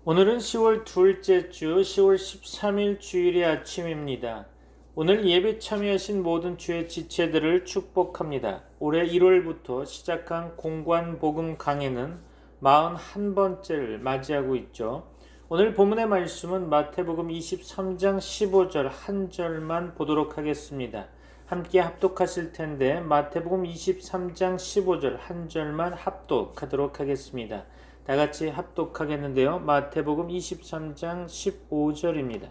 오늘은 10월 둘째 주 10월 13일 주일의 아침입니다. 오늘 예배 참여하신 모든 주의 지체들을 축복합니다. 올해 1월부터 시작한 공관 복음 강해는 41번째를 맞이하고 있죠. 오늘 본문의 말씀은 마태복음 23장 15절 한 절만 보도록 하겠습니다. 함께 합독하실 텐데 마태복음 23장 15절 한 절만 합독하도록 하겠습니다. 다 같이 합독하겠는데요. 마태복음 23장 15절입니다.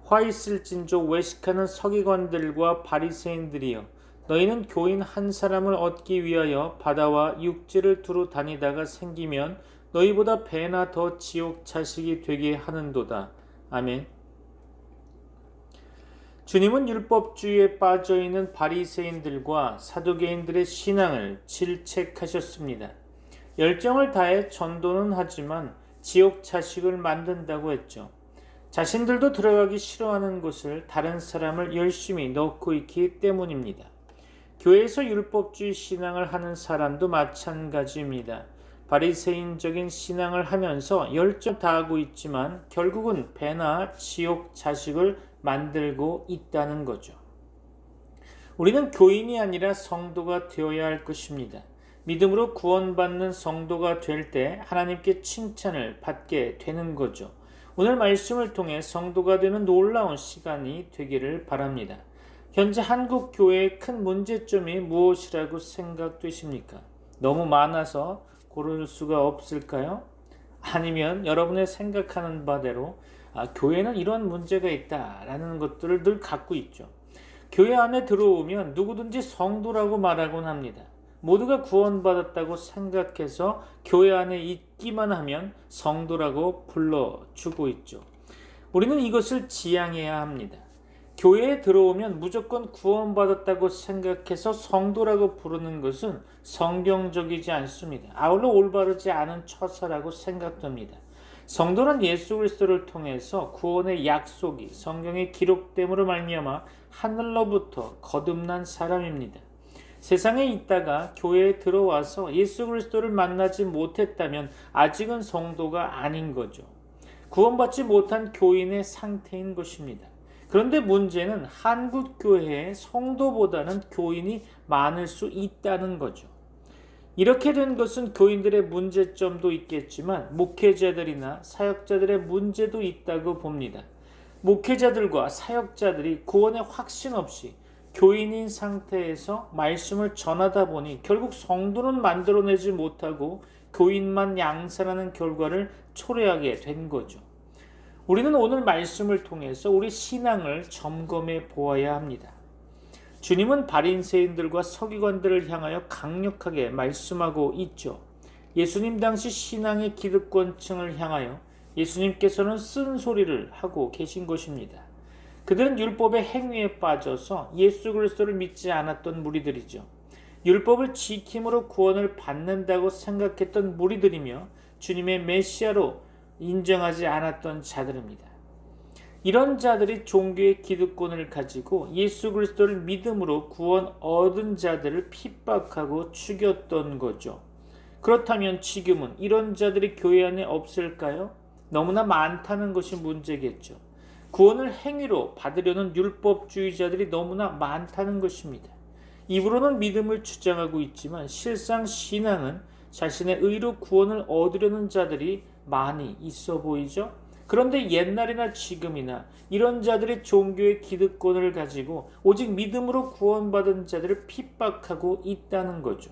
화 있을진저 외식하는 서기관들과 바리새인들이여, 너희는 교인 한 사람을 얻기 위하여 바다와 육지를 두루 다니다가 생기면 너희보다 배나 더 지옥 자식이 되게 하는도다. 아멘. 주님은 율법주의에 빠져있는 바리새인들과 사두개인들의 신앙을 질책하셨습니다. 열정을 다해 전도는 하지만 지옥 자식을 만든다고 했죠. 자신들도 들어가기 싫어하는 곳을 다른 사람을 열심히 넣고 있기 때문입니다. 교회에서 율법주의 신앙을 하는 사람도 마찬가지입니다. 바리새인적인 신앙을 하면서 열정 다하고 있지만 결국은 배나 지옥 자식을 만들고 있다는 거죠. 우리는 교인이 아니라 성도가 되어야 할 것입니다. 믿음으로 구원받는 성도가 될 때 하나님께 칭찬을 받게 되는 거죠. 오늘 말씀을 통해 성도가 되는 놀라운 시간이 되기를 바랍니다. 현재 한국 교회의 큰 문제점이 무엇이라고 생각되십니까? 너무 많아서 고를 수가 없을까요? 아니면 여러분의 생각하는 바대로 교회는 이런 문제가 있다라는 것들을 늘 갖고 있죠. 교회 안에 들어오면 누구든지 성도라고 말하곤 합니다. 모두가 구원받았다고 생각해서 교회 안에 있기만 하면 성도라고 불러주고 있죠. 우리는 이것을 지양해야 합니다. 교회에 들어오면 무조건 구원받았다고 생각해서 성도라고 부르는 것은 성경적이지 않습니다. 아울러 올바르지 않은 처사라고 생각됩니다. 성도는 예수 그리스도를 통해서 구원의 약속이 성경에 기록됨으로 말미암아 하늘로부터 거듭난 사람입니다. 세상에 있다가 교회에 들어와서 예수 그리스도를 만나지 못했다면 아직은 성도가 아닌 거죠. 구원받지 못한 교인의 상태인 것입니다. 그런데 문제는 한국 교회에 성도보다는 교인이 많을 수 있다는 거죠. 이렇게 된 것은 교인들의 문제점도 있겠지만 목회자들이나 사역자들의 문제도 있다고 봅니다. 목회자들과 사역자들이 구원의 확신 없이 교인인 상태에서 말씀을 전하다 보니 결국 성도는 만들어내지 못하고 교인만 양산하는 결과를 초래하게 된 거죠. 우리는 오늘 말씀을 통해서 우리 신앙을 점검해 보아야 합니다. 주님은 바리새인들과 서기관들을 향하여 강력하게 말씀하고 있죠. 예수님 당시 신앙의 기득권층을 향하여 예수님께서는 쓴소리를 하고 계신 것입니다. 그들은 율법의 행위에 빠져서 예수 그리스도를 믿지 않았던 무리들이죠. 율법을 지킴으로 구원을 받는다고 생각했던 무리들이며 주님의 메시아로 인정하지 않았던 자들입니다. 이런 자들이 종교의 기득권을 가지고 예수 그리스도를 믿음으로 구원 얻은 자들을 핍박하고 죽였던 거죠. 그렇다면 지금은 이런 자들이 교회 안에 없을까요? 너무나 많다는 것이 문제겠죠. 구원을 행위로 받으려는 율법주의자들이 너무나 많다는 것입니다. 입으로는 믿음을 주장하고 있지만 실상 신앙은 자신의 의로 구원을 얻으려는 자들이 많이 있어 보이죠? 그런데 옛날이나 지금이나 이런 자들이 종교의 기득권을 가지고 오직 믿음으로 구원받은 자들을 핍박하고 있다는 거죠.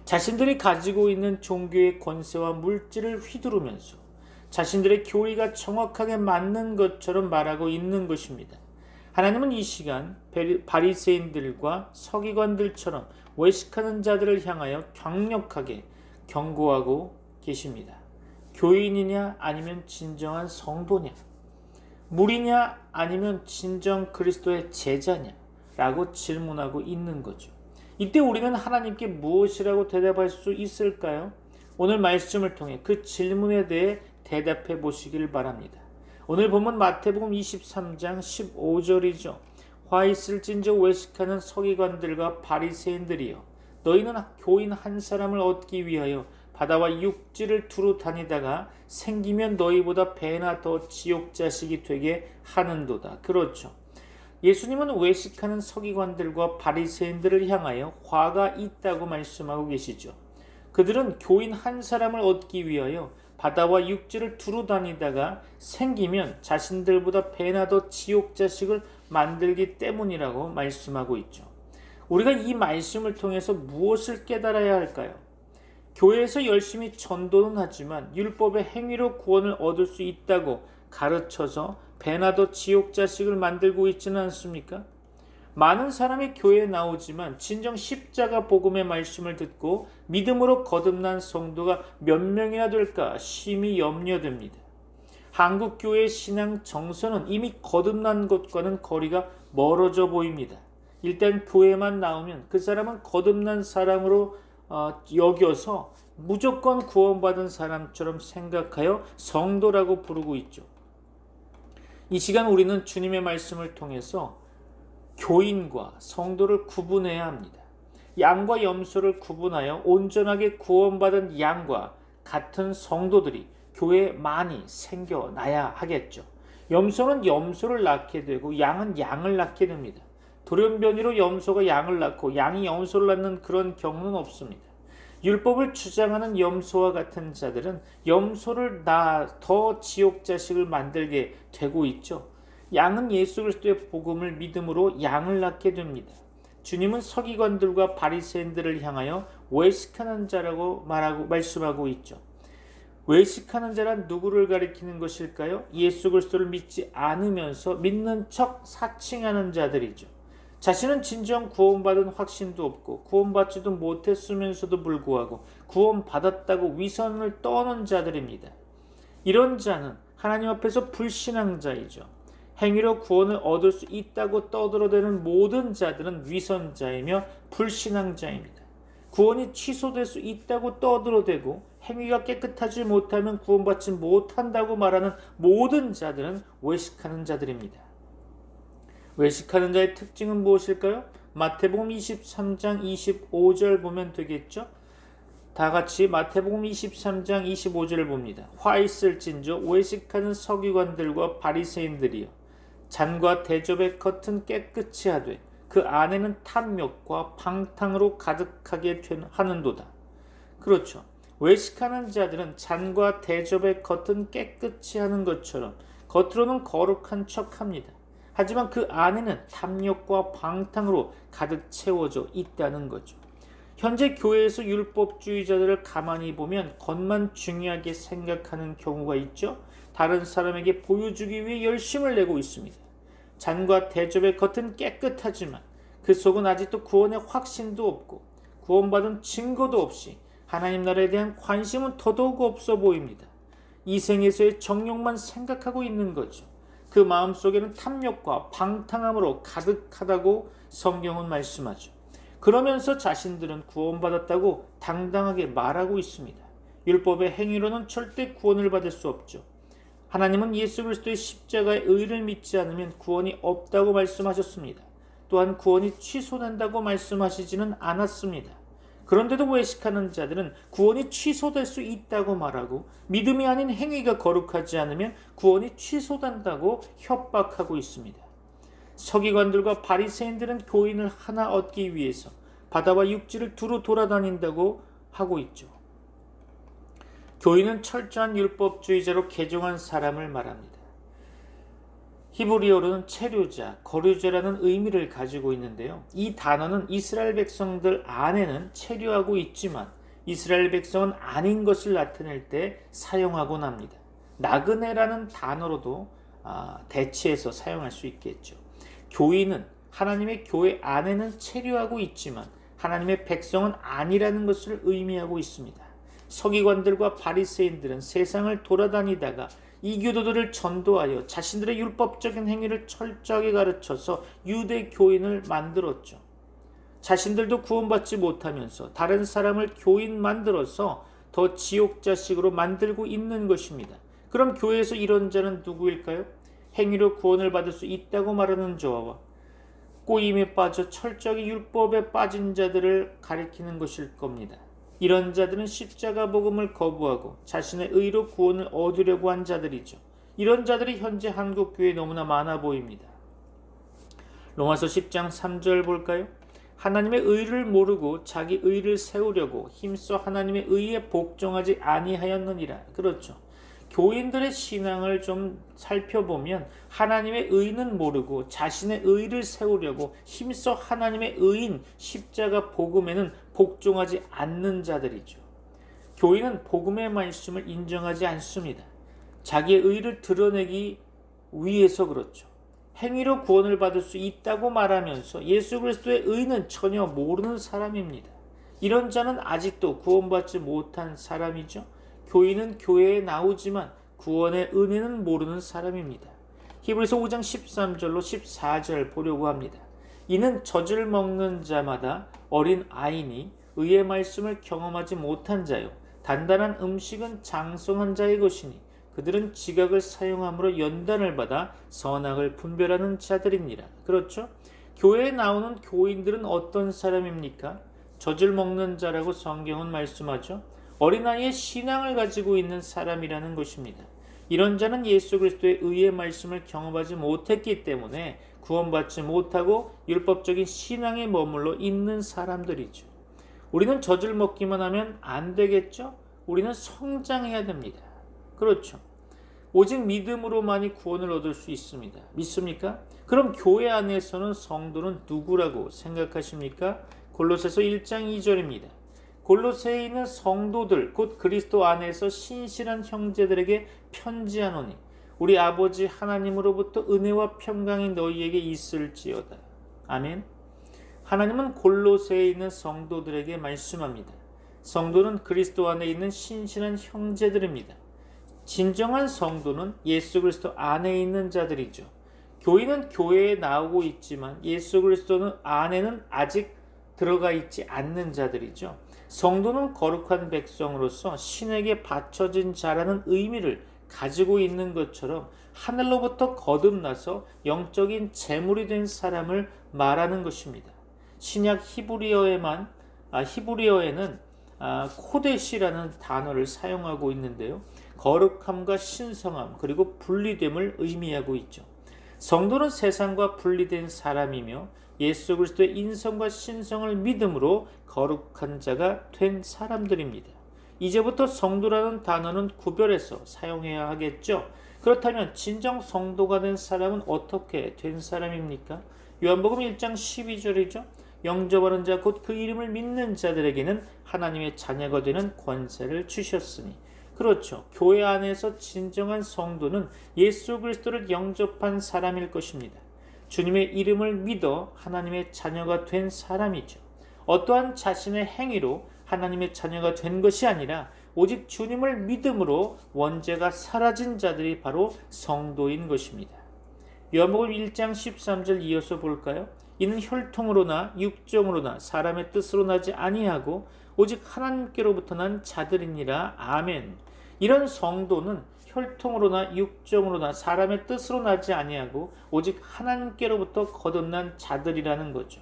자신들이 가지고 있는 종교의 권세와 물질을 휘두르면서 자신들의 교리가 정확하게 맞는 것처럼 말하고 있는 것입니다. 하나님은 이 시간 바리새인들과 서기관들처럼 외식하는 자들을 향하여 강력하게 경고하고 계십니다. 교인이냐 아니면 진정한 성도냐, 무리냐 아니면 진정 그리스도의 제자냐 라고 질문하고 있는 거죠. 이때 우리는 하나님께 무엇이라고 대답할 수 있을까요? 오늘 말씀을 통해 그 질문에 대해 대답해 보시길 바랍니다. 오늘 본문 마태복음 23장 15절이죠. 화 있을진저 외식하는 서기관들과 바리새인들이여, 너희는 교인 한 사람을 얻기 위하여 바다와 육지를 두루 다니다가 생기면 너희보다 배나 더 지옥 자식이 되게 하는도다. 그렇죠. 예수님은 외식하는 서기관들과 바리새인들을 향하여 화가 있다고 말씀하고 계시죠. 그들은 교인 한 사람을 얻기 위하여 바다와 육지를 두루 다니다가 생기면 자신들보다 배나 더 지옥 자식을 만들기 때문이라고 말씀하고 있죠. 우리가 이 말씀을 통해서 무엇을 깨달아야 할까요? 교회에서 열심히 전도는 하지만 율법의 행위로 구원을 얻을 수 있다고 가르쳐서 배나 더 지옥 자식을 만들고 있지는 않습니까? 많은 사람이 교회에 나오지만 진정 십자가 복음의 말씀을 듣고 믿음으로 거듭난 성도가 몇 명이나 될까 심히 염려됩니다. 한국 교회의 신앙 정서는 이미 거듭난 것과는 거리가 멀어져 보입니다. 일단 교회만 나오면 그 사람은 거듭난 사람으로 여겨서 무조건 구원받은 사람처럼 생각하여 성도라고 부르고 있죠. 이 시간 우리는 주님의 말씀을 통해서 교인과 성도를 구분해야 합니다. 양과 염소를 구분하여 온전하게 구원받은 양과 같은 성도들이 교회에 많이 생겨나야 하겠죠. 염소는 염소를 낳게 되고 양은 양을 낳게 됩니다. 돌연변이로 염소가 양을 낳고 양이 염소를 낳는 그런 경우는 없습니다. 율법을 주장하는 염소와 같은 자들은 염소를 낳아 더 지옥 자식을 만들게 되고 있죠. 양은 예수 그리스도의 복음을 믿음으로 양을 낳게 됩니다. 주님은 서기관들과 바리새인들을 향하여 외식하는 자라고 말씀하고 있죠. 외식하는 자란 누구를 가리키는 것일까요? 예수 그리스도를 믿지 않으면서 믿는 척 사칭하는 자들이죠. 자신은 진정 구원받은 확신도 없고 구원받지도 못했으면서도 불구하고 구원받았다고 위선을 떠는 자들입니다. 이런 자는 하나님 앞에서 불신앙자이죠. 행위로 구원을 얻을 수 있다고 떠들어대는 모든 자들은 위선자이며 불신앙자입니다. 구원이 취소될 수 있다고 떠들어대고 행위가 깨끗하지 못하면 구원받지 못한다고 말하는 모든 자들은 외식하는 자들입니다. 외식하는 자의 특징은 무엇일까요? 마태복음 23장 25절 보면 되겠죠? 다 같이 마태복음 23장 25절을 봅니다. 화 있을진저 외식하는 서기관들과 바리새인들이여 잔과 대접의 겉은 깨끗이 하되 그 안에는 탐욕과 방탕으로 가득하게 하는도다. 그렇죠. 외식하는 자들은 잔과 대접의 겉은 깨끗이 하는 것처럼 겉으로는 거룩한 척합니다. 하지만 그 안에는 탐욕과 방탕으로 가득 채워져 있다는 거죠. 현재 교회에서 율법주의자들을 가만히 보면 겉만 중요하게 생각하는 경우가 있죠. 다른 사람에게 보여주기 위해 열심을 내고 있습니다. 잔과 대접의 겉은 깨끗하지만 그 속은 아직도 구원의 확신도 없고 구원받은 증거도 없이 하나님 나라에 대한 관심은 더더욱 없어 보입니다. 이 생에서의 정욕만 생각하고 있는 거죠. 그 마음속에는 탐욕과 방탕함으로 가득하다고 성경은 말씀하죠. 그러면서 자신들은 구원받았다고 당당하게 말하고 있습니다. 율법의 행위로는 절대 구원을 받을 수 없죠. 하나님은 예수 그리스도의 십자가의 의를 믿지 않으면 구원이 없다고 말씀하셨습니다. 또한 구원이 취소된다고 말씀하시지는 않았습니다. 그런데도 외식하는 자들은 구원이 취소될 수 있다고 말하고 믿음이 아닌 행위가 거룩하지 않으면 구원이 취소된다고 협박하고 있습니다. 서기관들과 바리새인들은 교인을 하나 얻기 위해서 바다와 육지를 두루 돌아다닌다고 하고 있죠. 교인은 철저한 율법주의자로 개종한 사람을 말합니다. 히브리어로는 체류자, 거류자라는 의미를 가지고 있는데요. 이 단어는 이스라엘 백성들 안에는 체류하고 있지만 이스라엘 백성은 아닌 것을 나타낼 때 사용하곤 합니다. 나그네라는 단어로도 대체해서 사용할 수 있겠죠. 교인은 하나님의 교회 안에는 체류하고 있지만 하나님의 백성은 아니라는 것을 의미하고 있습니다. 서기관들과 바리새인들은 세상을 돌아다니다가 이교도들을 전도하여 자신들의 율법적인 행위를 철저하게 가르쳐서 유대 교인을 만들었죠. 자신들도 구원받지 못하면서 다른 사람을 교인 만들어서 더 지옥 자식으로 만들고 있는 것입니다. 그럼 교회에서 이런 자는 누구일까요? 행위로 구원을 받을 수 있다고 말하는 자와 꼬임에 빠져 철저하게 율법에 빠진 자들을 가리키는 것일 겁니다. 이런 자들은 십자가 복음을 거부하고 자신의 의로 구원을 얻으려고 한 자들이죠. 이런 자들이 현재 한국 교회에 너무나 많아 보입니다. 로마서 10장 3절 볼까요? 하나님의 의를 모르고 자기 의를 세우려고 힘써 하나님의 의에 복종하지 아니하였느니라. 그렇죠. 교인들의 신앙을 좀 살펴보면 하나님의 의는 모르고 자신의 의를 세우려고 힘써 하나님의 의인 십자가 복음에는 복종하지 않는 자들이죠. 교인은 복음의 말씀을 인정하지 않습니다. 자기의 의를 드러내기 위해서 그렇죠. 행위로 구원을 받을 수 있다고 말하면서 예수 그리스도의 의는 전혀 모르는 사람입니다. 이런 자는 아직도 구원받지 못한 사람이죠. 교인은 교회에 나오지만 구원의 은혜는 모르는 사람입니다. 히브리서 5장 13절로 14절 보려고 합니다. 이는 젖을 먹는 자마다 어린 아이니 의의 말씀을 경험하지 못한 자요 단단한 음식은 장성한 자의 것이니 그들은 지각을 사용함으로 연단을 받아 선악을 분별하는 자들이니라. 그렇죠? 교회에 나오는 교인들은 어떤 사람입니까? 젖을 먹는 자라고 성경은 말씀하죠. 어린아이의 신앙을 가지고 있는 사람이라는 것입니다. 이런 자는 예수 그리스도의 의의 말씀을 경험하지 못했기 때문에 구원받지 못하고 율법적인 신앙에 머물러 있는 사람들이죠. 우리는 젖을 먹기만 하면 안 되겠죠? 우리는 성장해야 됩니다. 그렇죠. 오직 믿음으로만이 구원을 얻을 수 있습니다. 믿습니까? 그럼 교회 안에서는 성도는 누구라고 생각하십니까? 골로새서 1장 2절입니다. 골로새에 있는 성도들 곧 그리스도 안에서 신실한 형제들에게 편지하노니 우리 아버지 하나님으로부터 은혜와 평강이 너희에게 있을지어다. 아멘. 하나님은 골로새에 있는 성도들에게 말씀합니다. 성도는 그리스도 안에 있는 신실한 형제들입니다. 진정한 성도는 예수 그리스도 안에 있는 자들이죠. 교인은 교회에 나오고 있지만 예수 그리스도는 안에는 아직 들어가 있지 않는 자들이죠. 성도는 거룩한 백성으로서 신에게 바쳐진 자라는 의미를 가지고 있는 것처럼 하늘로부터 거듭나서 영적인 제물이 된 사람을 말하는 것입니다. 신약 히브리어에는 코데시라는 단어를 사용하고 있는데요. 거룩함과 신성함 그리고 분리됨을 의미하고 있죠. 성도는 세상과 분리된 사람이며 예수 그리스도의 인성과 신성을 믿음으로 거룩한 자가 된 사람들입니다. 이제부터 성도라는 단어는 구별해서 사용해야 하겠죠. 그렇다면 진정 성도가 된 사람은 어떻게 된 사람입니까? 요한복음 1장 12절이죠. 영접하는 자 곧 그 이름을 믿는 자들에게는 하나님의 자녀가 되는 권세를 주셨으니. 그렇죠. 교회 안에서 진정한 성도는 예수 그리스도를 영접한 사람일 것입니다. 주님의 이름을 믿어 하나님의 자녀가 된 사람이죠. 어떠한 자신의 행위로 하나님의 자녀가 된 것이 아니라 오직 주님을 믿음으로 원죄가 사라진 자들이 바로 성도인 것입니다. 요한복음 1장 13절 이어서 볼까요? 이는 혈통으로나 육정으로나 사람의 뜻으로 나지 아니하고 오직 하나님께로부터 난 자들이니라. 아멘. 이런 성도는 혈통으로나 육정으로나 사람의 뜻으로 나지 아니하고 오직 하나님께로부터 거듭난 자들이라는 거죠.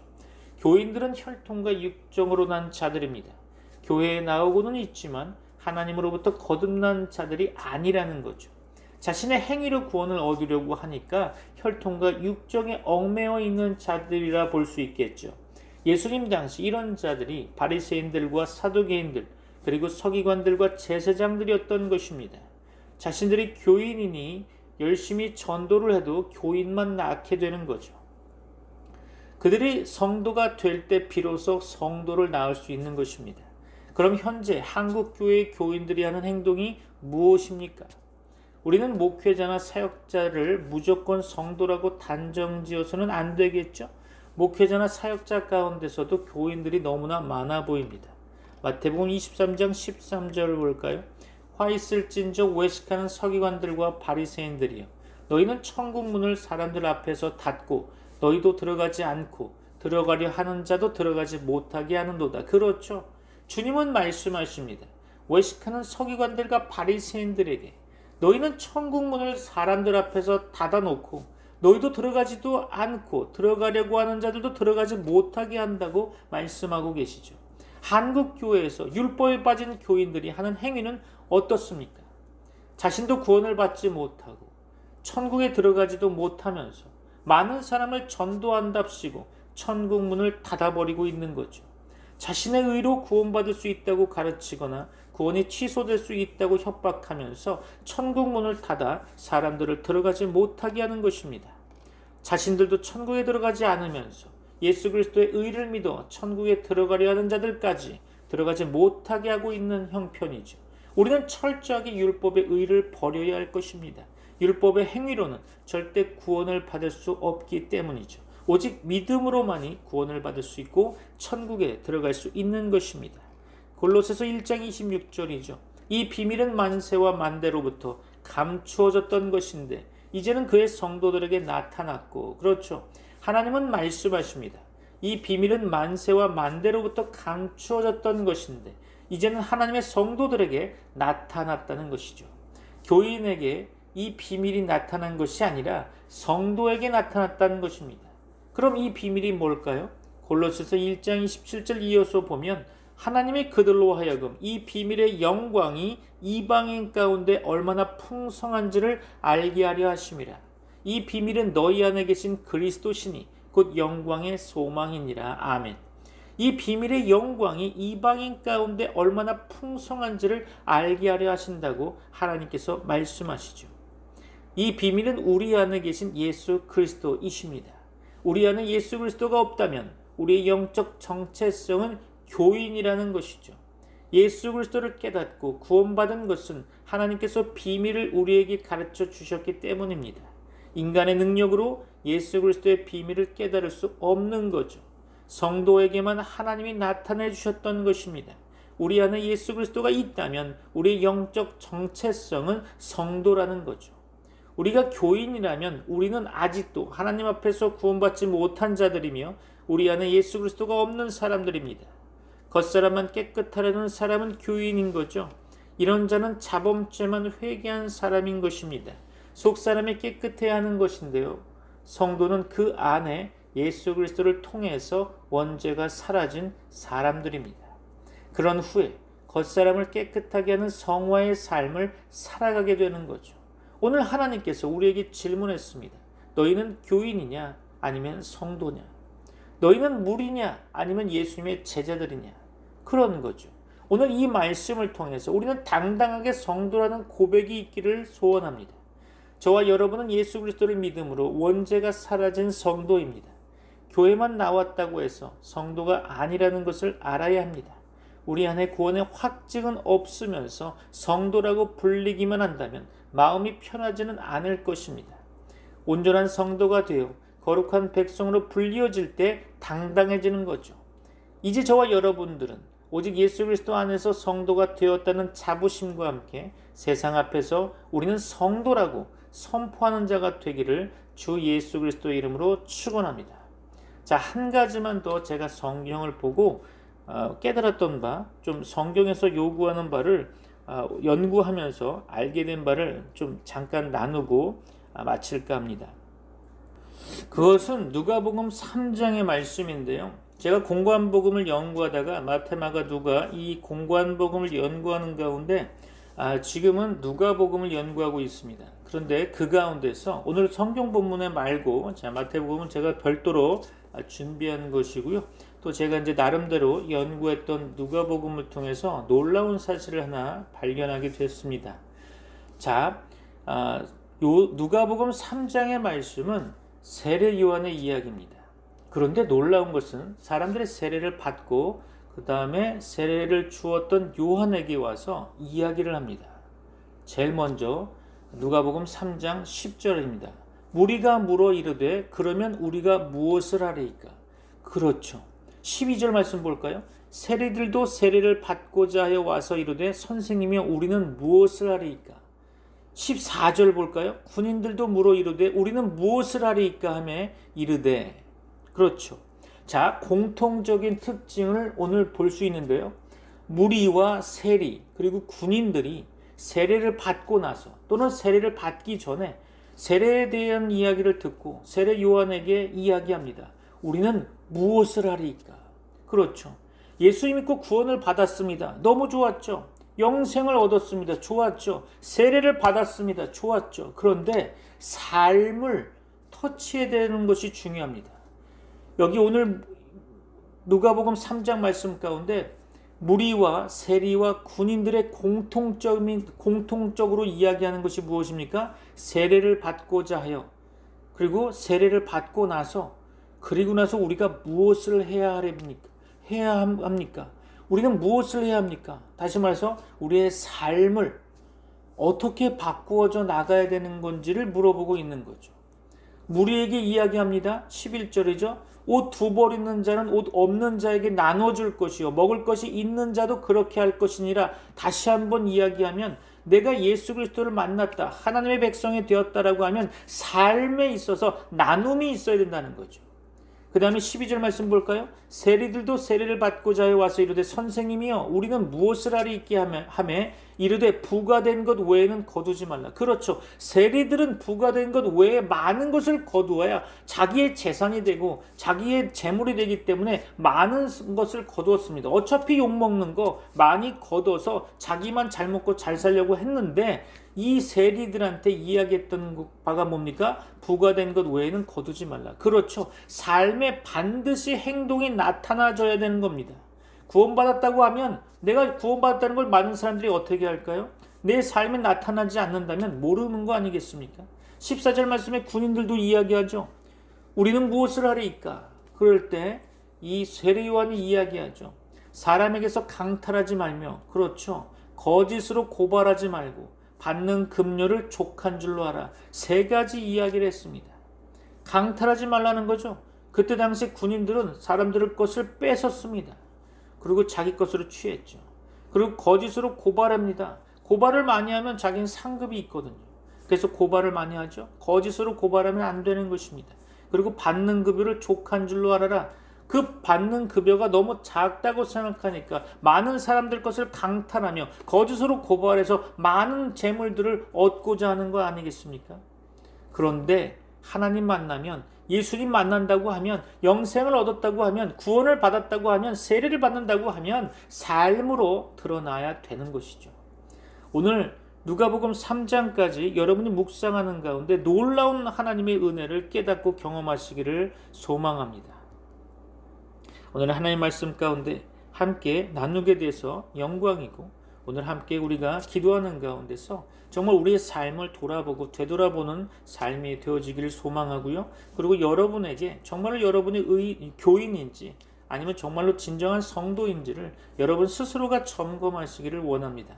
교인들은 혈통과 육정으로 난 자들입니다. 교회에 나오고는 있지만 하나님으로부터 거듭난 자들이 아니라는 거죠. 자신의 행위로 구원을 얻으려고 하니까 혈통과 육정에 얽매여 있는 자들이라 볼 수 있겠죠. 예수님 당시 이런 자들이 바리새인들과 사두개인들 그리고 서기관들과 제사장들이었던 것입니다. 자신들이 교인이니 열심히 전도를 해도 교인만 낳게 되는 거죠. 그들이 성도가 될 때 비로소 성도를 낳을 수 있는 것입니다. 그럼 현재 한국교회 교인들이 하는 행동이 무엇입니까? 우리는 목회자나 사역자를 무조건 성도라고 단정지어서는 안 되겠죠? 목회자나 사역자 가운데서도 교인들이 너무나 많아 보입니다. 마태복음 23장 13절을 볼까요? 화 있을진저 외식하는 서기관들과 바리새인들이여 너희는 천국 문을 사람들 앞에서 닫고 너희도 들어가지 않고 들어가려 하는 자도 들어가지 못하게 하는도다. 그렇죠. 주님은 말씀하십니다. 외식하는 서기관들과 바리새인들에게 너희는 천국 문을 사람들 앞에서 닫아놓고 너희도 들어가지도 않고 들어가려고 하는 자들도 들어가지 못하게 한다고 말씀하고 계시죠. 한국 교회에서 율법에 빠진 교인들이 하는 행위는 어떻습니까? 자신도 구원을 받지 못하고 천국에 들어가지도 못하면서 많은 사람을 전도한답시고 천국 문을 닫아버리고 있는 거죠. 자신의 의로 구원받을 수 있다고 가르치거나 구원이 취소될 수 있다고 협박하면서 천국 문을 닫아 사람들을 들어가지 못하게 하는 것입니다. 자신들도 천국에 들어가지 않으면서 예수 그리스도의 의를 믿어 천국에 들어가려 하는 자들까지 들어가지 못하게 하고 있는 형편이죠. 우리는 철저하게 율법의 의를 버려야 할 것입니다. 율법의 행위로는 절대 구원을 받을 수 없기 때문이죠. 오직 믿음으로만이 구원을 받을 수 있고 천국에 들어갈 수 있는 것입니다. 골로새서 1장 26절이죠. 이 비밀은 만세와 만대로부터 감추어졌던 것인데 이제는 그의 성도들에게 나타났고, 그렇죠. 하나님은 말씀하십니다. 이 비밀은 만세와 만대로부터 감추어졌던 것인데 이제는 하나님의 성도들에게 나타났다는 것이죠. 교인에게 이 비밀이 나타난 것이 아니라 성도에게 나타났다는 것입니다. 그럼 이 비밀이 뭘까요? 골로새서 1장 27절 이어서 보면 하나님이 그들로 하여금 이 비밀의 영광이 이방인 가운데 얼마나 풍성한지를 알게 하려 하심이라. 이 비밀은 너희 안에 계신 그리스도시니 곧 영광의 소망이니라. 아멘. 이 비밀의 영광이 이방인 가운데 얼마나 풍성한지를 알게 하려 하신다고 하나님께서 말씀하시죠. 이 비밀은 우리 안에 계신 예수 그리스도이십니다. 우리 안에 예수 그리스도가 없다면 우리의 영적 정체성은 교인이라는 것이죠. 예수 그리스도를 깨닫고 구원받은 것은 하나님께서 비밀을 우리에게 가르쳐 주셨기 때문입니다. 인간의 능력으로 예수 그리스도의 비밀을 깨달을 수 없는 거죠. 성도에게만 하나님이 나타내 주셨던 것입니다. 우리 안에 예수 그리스도가 있다면 우리의 영적 정체성은 성도라는 거죠. 우리가 교인이라면 우리는 아직도 하나님 앞에서 구원받지 못한 자들이며 우리 안에 예수 그리스도가 없는 사람들입니다. 겉사람만 깨끗하려는 사람은 교인인 거죠. 이런 자는 자범죄만 회개한 사람인 것입니다. 속사람이 깨끗해야 하는 것인데요. 성도는 그 안에 예수 그리스도를 통해서 원죄가 사라진 사람들입니다. 그런 후에 겉사람을 깨끗하게 하는 성화의 삶을 살아가게 되는 거죠. 오늘 하나님께서 우리에게 질문했습니다. 너희는 교인이냐 아니면 성도냐? 너희는 무리냐 아니면 예수님의 제자들이냐? 그런 거죠. 오늘 이 말씀을 통해서 우리는 당당하게 성도라는 고백이 있기를 소원합니다. 저와 여러분은 예수 그리스도를 믿음으로 원죄가 사라진 성도입니다. 교회만 나왔다고 해서 성도가 아니라는 것을 알아야 합니다. 우리 안에 구원의 확증은 없으면서 성도라고 불리기만 한다면 마음이 편하지는 않을 것입니다. 온전한 성도가 되어 거룩한 백성으로 불리어질 때 당당해지는 거죠. 이제 저와 여러분들은 오직 예수 그리스도 안에서 성도가 되었다는 자부심과 함께 세상 앞에서 우리는 성도라고 선포하는 자가 되기를 주 예수 그리스도의 이름으로 축원합니다. 자, 한 가지만 더 제가 성경을 보고 깨달았던 바, 좀 성경에서 요구하는 바를 연구하면서 알게 된 바를 좀 잠깐 나누고 마칠까 합니다. 그것은 누가복음 3장의 말씀인데요. 제가 공고한 복음을 연구하다가 마태, 마가, 누가 이 공고한 복음을 연구하는 가운데 지금은 누가복음을 연구하고 있습니다. 그런데 그 가운데서 오늘 성경 본문에 말고 마태복음은 제가 별도로 준비한 것이고요. 또 제가 이제 나름대로 연구했던 누가복음을 통해서 놀라운 사실을 하나 발견하게 됐습니다. 자, 요 누가복음 3장의 말씀은 세례 요한의 이야기입니다. 그런데 놀라운 것은 사람들의 세례를 받고 그 다음에 세례를 주었던 요한에게 와서 이야기를 합니다. 제일 먼저 누가복음 3장 10절입니다. 무리가 물어 이르되 그러면 우리가 무엇을 하리이까? 그렇죠. 12절 말씀 볼까요? 세리들도 세례를 받고자 하여 와서 이르되 선생님이여 우리는 무엇을 하리이까? 14절 볼까요? 군인들도 물어 이르되 우리는 무엇을 하리이까 하며 이르되. 그렇죠. 자, 공통적인 특징을 오늘 볼 수 있는데요. 무리와 세리 그리고 군인들이 세례를 받고 나서 또는 세례를 받기 전에 세례에 대한 이야기를 듣고 세례 요한에게 이야기합니다. 우리는 무엇을 하리이까? 그렇죠. 예수 믿고 구원을 받았습니다. 너무 좋았죠. 영생을 얻었습니다. 좋았죠. 세례를 받았습니다. 좋았죠. 그런데 삶을 터치해야 되는 것이 중요합니다. 여기 오늘 누가복음 3장 말씀 가운데 무리와 세리와 군인들의 공통적으로 이야기하는 것이 무엇입니까? 세례를 받고자 하여, 그리고 세례를 받고 나서, 그리고 나서 우리가 무엇을 해야 합니까? 우리는 무엇을 해야 합니까? 다시 말해서 우리의 삶을 어떻게 바꾸어져 나가야 되는 건지를 물어보고 있는 거죠. 무리에게 이야기합니다. 11절이죠. 옷 2벌 있는 자는 옷 없는 자에게 나눠줄 것이요 먹을 것이 있는 자도 그렇게 할 것이니라. 다시 한번 이야기하면 내가 예수 그리스도를 만났다, 하나님의 백성이 되었다라고 하면 삶에 있어서 나눔이 있어야 된다는 거죠. 그 다음에 12절 말씀 볼까요? 세리들도 세례를 받고자 해 와서 이르되 선생님이여 우리는 무엇을 하리 있게 하매 이르되 부과된 것 외에는 거두지 말라. 그렇죠. 세리들은 부과된 것 외에 많은 것을 거두어야 자기의 재산이 되고 자기의 재물이 되기 때문에 많은 것을 거두었습니다. 어차피 욕먹는 거 많이 거둬서 자기만 잘 먹고 잘 살려고 했는데 이 세리들한테 이야기했던 바가 뭡니까? 부과된 것 외에는 거두지 말라. 그렇죠. 삶에 반드시 행동이 나타나줘야 되는 겁니다. 구원받았다고 하면, 내가 구원받았다는 걸 많은 사람들이 어떻게 할까요? 내 삶에 나타나지 않는다면 모르는 거 아니겠습니까? 14절 말씀에 군인들도 이야기하죠. 우리는 무엇을 하리이까? 그럴 때 이 세례 요한이 이야기하죠. 사람에게서 강탈하지 말며, 그렇죠, 거짓으로 고발하지 말고 받는 급료를 족한 줄로 알아. 3가지 이야기를 했습니다. 강탈하지 말라는 거죠. 그때 당시 군인들은 사람들의 것을 뺏었습니다. 그리고 자기 것으로 취했죠. 그리고 거짓으로 고발합니다. 고발을 많이 하면 자기는 상급이 있거든요. 그래서 고발을 많이 하죠. 거짓으로 고발하면 안 되는 것입니다. 그리고 받는 급여를 족한 줄로 알아라. 그 받는 급여가 너무 작다고 생각하니까 많은 사람들 것을 강탈하며 거짓으로 고발해서 많은 재물들을 얻고자 하는 거 아니겠습니까? 그런데 하나님 만나면, 예수님 만난다고 하면, 영생을 얻었다고 하면, 구원을 받았다고 하면, 세례를 받는다고 하면 삶으로 드러나야 되는 것이죠. 오늘 누가복음 3장까지 여러분이 묵상하는 가운데 놀라운 하나님의 은혜를 깨닫고 경험하시기를 소망합니다. 오늘 하나님의 말씀 가운데 함께 나누게 돼서 영광이고, 오늘 함께 우리가 기도하는 가운데서 정말 우리의 삶을 돌아보고 되돌아보는 삶이 되어지기를 소망하고요. 그리고 여러분에게 정말로 여러분의 교인인지 아니면 정말로 진정한 성도인지를 여러분 스스로가 점검하시기를 원합니다.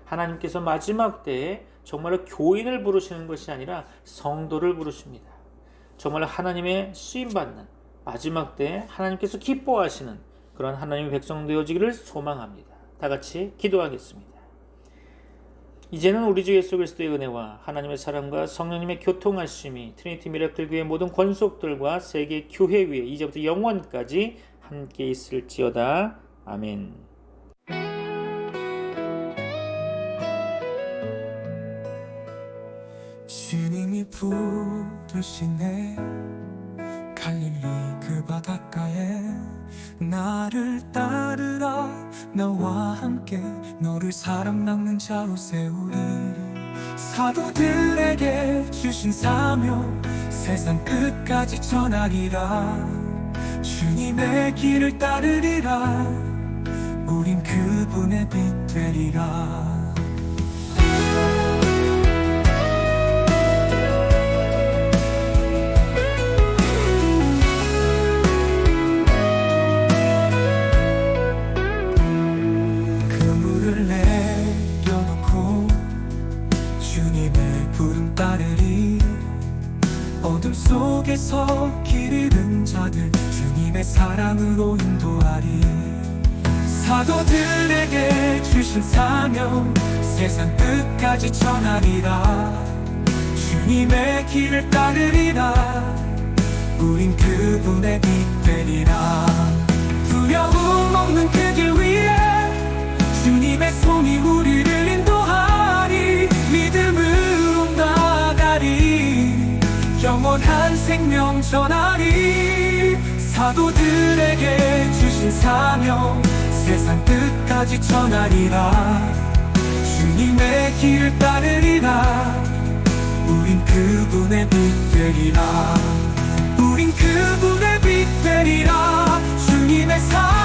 하나님께서 마지막 때에 정말로 교인을 부르시는 것이 아니라 성도를 부르십니다. 정말로 하나님의 쓰임받는 마지막 때에 하나님께서 기뻐하시는 그런 하나님의 백성 되어지기를 소망합니다. 다 같이 기도하겠습니다. 이제는 우리 주 예수 그리스도의 은혜와 하나님의 사랑과 성령님의 교통하심이 트리니티 미라클 교회 모든 권속들과 세계 교회 위에 이제부터 영원까지 함께 있을지어다. 아멘. 주님이 부르시네 갈릴리 그 바닷가에 나를 따르라 나와 함께 너를 사람 낚는 자로 세우리 사도들에게 주신 사명 세상 끝까지 전하리라 주님의 길을 따르리라 우린 그분의 빛 되리라 어둠 속에서 길 잃은 자들 주님의 사랑으로 인도하리 사도들에게 주신 사명 세상 끝까지 전하리라 주님의 길을 따르리라 우린 그분의 빛 되리라 두려움 없는 그 길 위에 주님의 손이 우리를 인도하리 믿음으로 나가리 영원한 생명 전하리 사도들에게 주신 사명 세상 끝까지 전하리라. 주님의 길을 따르리라. 우린 그분의 빛 되리라. 우린 그분의 빛 되리라. 주님의 사랑